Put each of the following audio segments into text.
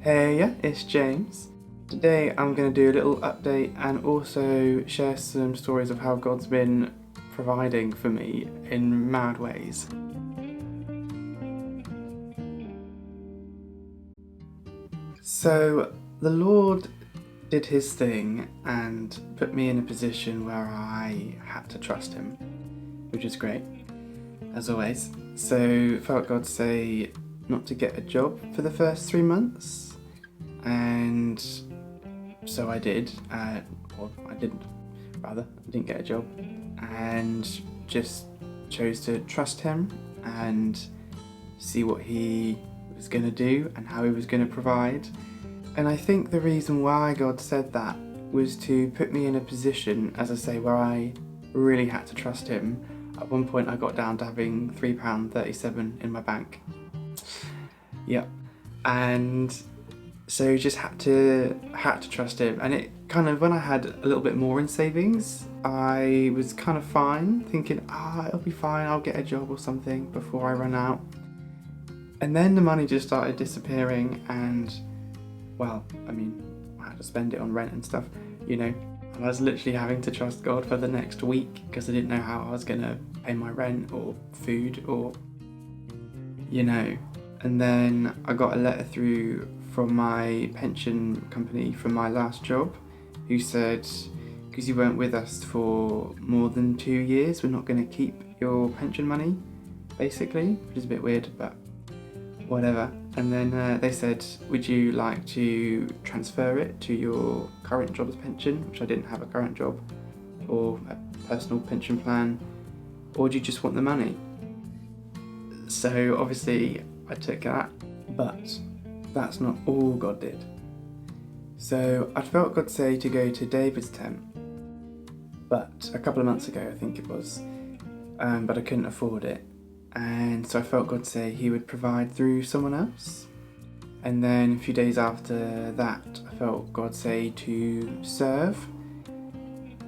Hey, yeah, it's James. Today I'm going to do a little update and also share some stories of how God's been providing for me in mad ways. So, the Lord did his thing and put me in a position where I had to trust him, which is great, as always. So, felt God say not to get a job for the first 3 months, and so I did. Or I didn't, rather. I didn't get a job, and just chose to trust him and see what he was going to do and how he was going to provide. And I think the reason why God said that was to put me in a position, as I say, where I really had to trust him. At one point I got down to having £3.37 in my bank. Yep. And so just had to trust him. And it kind of, when I had a little bit more in savings, I was kind of fine, thinking, it'll be fine, I'll get a job or something before I run out. And then the money just started disappearing, and well, I mean, I had to spend it on rent and stuff, and I was literally having to trust God for the next week because I didn't know how I was going to pay my rent or food or, And then I got a letter through from my pension company from my last job who said, because you weren't with us for more than 2 years, we're not going to keep your pension money, basically, which is a bit weird, but whatever. And then they said, would you like to transfer it to your current job's pension, which I didn't have a current job, or a personal pension plan, or do you just want the money? So obviously I took that, but that's not all God did. So I felt God say to go to David's tent, but a couple of months ago I think it was, but I couldn't afford it. And so I felt God say he would provide through someone else. And then a few days after that, I felt God say to serve.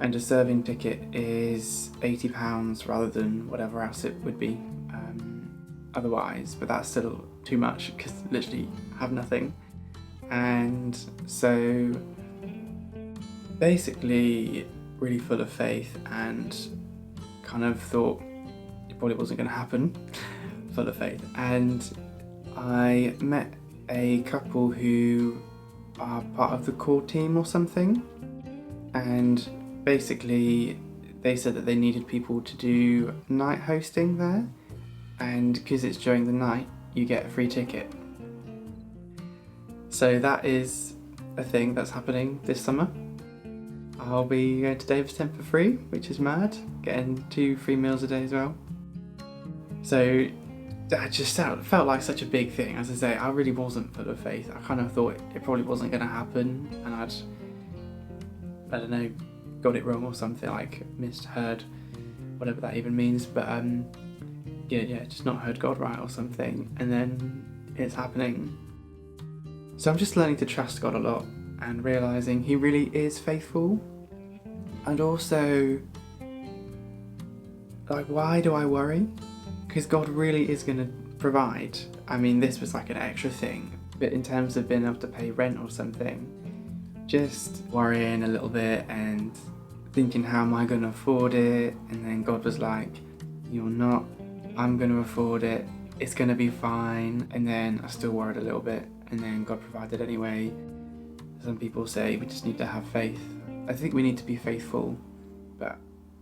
And a serving ticket is £80 rather than whatever else it would be otherwise. But that's still too much because literally I have nothing. And so basically really full of faith and kind of thought it probably wasn't going to happen, full of faith. And I met a couple who are part of the core team or something, and basically they said that they needed people to do night hosting there, and because it's during the night you get a free ticket. So that is a thing that's happening this summer. I'll be going to David's tent for free, which is mad, getting 2 free meals a day as well. So that just felt like such a big thing. As I say, I really wasn't full of faith. I kind of thought it probably wasn't going to happen, and I don't know, got it wrong or something, like misheard, whatever that even means. But just not heard God right or something, and then it's happening. So I'm just learning to trust God a lot and realising he really is faithful. And also, like, why do I worry? Because God really is going to provide. I mean, this was like an extra thing, but in terms of being able to pay rent or something, just worrying a little bit and thinking, how am I going to afford it? And then God was like, you're not, I'm going to afford it, it's going to be fine. And then I still worried a little bit, and then God provided anyway. Some people say we just need to have faith. I think we need to be faithful, but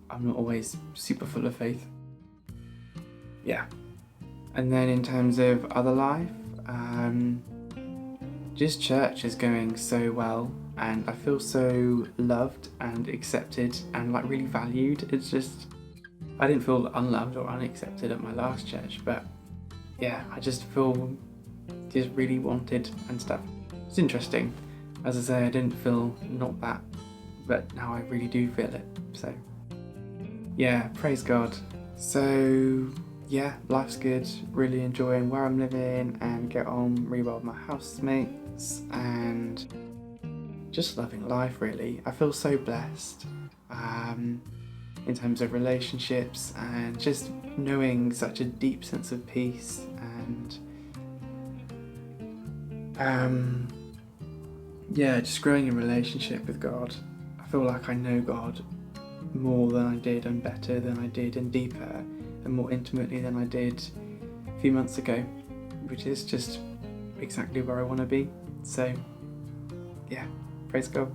I'm not always super full of faith. Yeah. And then in terms of other life, just church is going so well, and I feel so loved and accepted and like really valued. It's just, I didn't feel unloved or unaccepted at my last church, but yeah, I just feel just really wanted and stuff. It's interesting. As I say, I didn't feel not that, but now I really do feel it. So yeah, praise God. So yeah, life's good, really enjoying where I'm living and get on really well with my housemates and just loving life really. I feel so blessed in terms of relationships and just knowing such a deep sense of peace and yeah, just growing in relationship with God. I feel like I know God more than I did, and better than I did, and deeper and more intimately than I did a few months ago, which is just exactly where I want to be. So yeah, praise God.